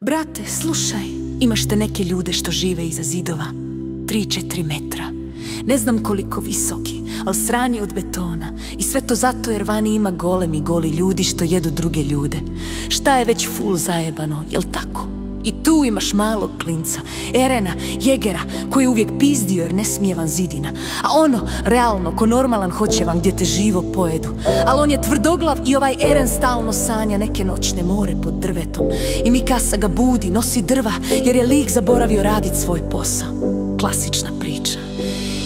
Brate, slušaj, imaš te neke ljude što žive iza zidova 3-4 metra. Ne znam koliko visoki, ali sranje od betona. I sve to zato jer vani ima golemi goli ljudi što jedu druge ljude. Šta je već full zajebano, jel tako? I tu imaš malog klinca, Erena, jegera, koji je uvijek pizdio jer ne smije van zidina. A ono, realno, ko normalan hoće vam gdje te živo pojedu. Ali on je tvrdoglav i ovaj Eren stalno sanja neke noćne more pod drvetom. I Mikasa ga budi, nosi drva jer je lik zaboravio radit svoj posao. Klasična priča.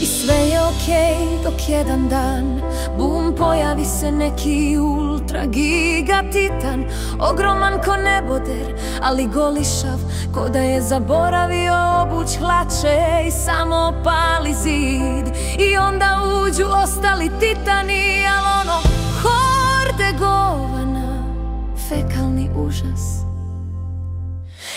I sve je okej dok jedan dan bum, pojavi se neki ultra giga titan. Ogroman ko neboder, ali golišav, ko da je zaboravio obuć hlače i samo pali zid. I onda uđu ostali titani, al ono horde govana, fekalni užas.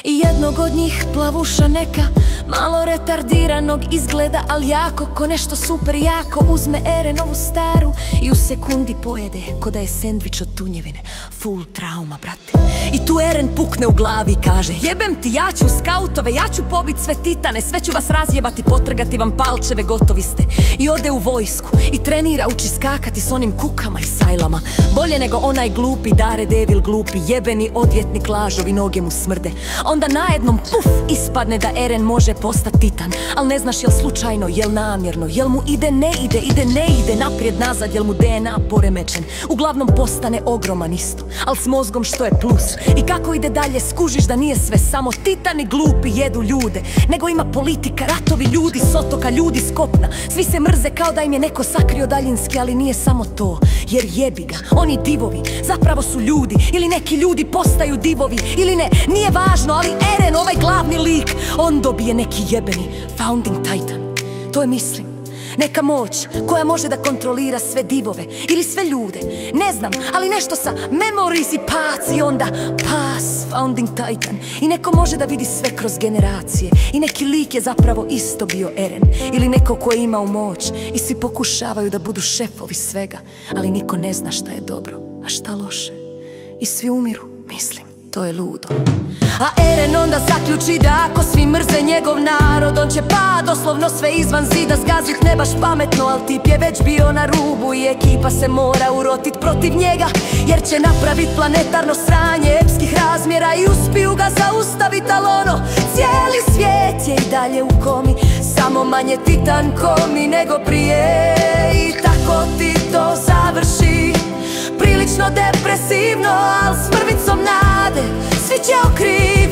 I jednog od njih plavuša neka, malo retardiranog izgleda, ali jako, ko nešto super jako, uzme Erenovu staru i u sekundi pojede, ko da je sendvič od tunjevine. Full trauma, brate. I tu Eren pukne u glavi i kaže: jebem ti, ja ću skautove, ja ću pobit sve titane, sve ću vas razjebati, potrgati vam palčeve, gotovi ste. I ode u vojsku i trenira, uči skakati s onim kukama i sajlama. Bolje nego onaj glupi Daredevil, glupi jebeni odvjetnik, lažovi noge mu smrde. Onda najednom puf, ispadne da Eren može postati titan. Al ne znaš jel slučajno, jel namjerno, jel mu ide, ne ide, naprijed, nazad, jel mu DNA poremećen. Uglavnom postane ogroman isto, al s mozgom što je plus. I kako ide dalje skužiš da nije sve samo titani glupi jedu ljude, nego ima politika, ratovi, ljudi s otoka, ljudi s kopna. Svi se mrze kao da im je neko sakrio daljinski, ali nije samo to. Jer jebi ga, oni divovi zapravo su ljudi, ili neki ljudi postaju divovi, ili ne, nije važno, ali Eren, ovaj glavni lik, on dobije neki jebeni founding titan. To je, mislim, neka moć koja može da kontrolira sve divove ili sve ljude. Ne znam, ali nešto sa memories i pass i onda pass, founding titan. I neko može da vidi sve kroz generacije. I neki lik je zapravo isto bio Eren, ili neko ko je imao moć. I svi pokušavaju da budu šefovi svega, ali niko ne zna šta je dobro, a šta loše. I svi umiru, mislim. To je ludo. A Eren onda zaključi da ako svi mrze njegov narod, on će doslovno sve izvan zida zgazit, ne baš pametno, al tip je već bio na rubu i ekipa se mora urotit protiv njega, jer će napravit planetarno sranje epskih razmjera i uspiju ga zaustavit, al ono, cijeli svijet je i dalje u komi, samo manje titan komi nego prije. I tako ti to završi, prilično depresivno, al s mrvicom nade svi će okrivi.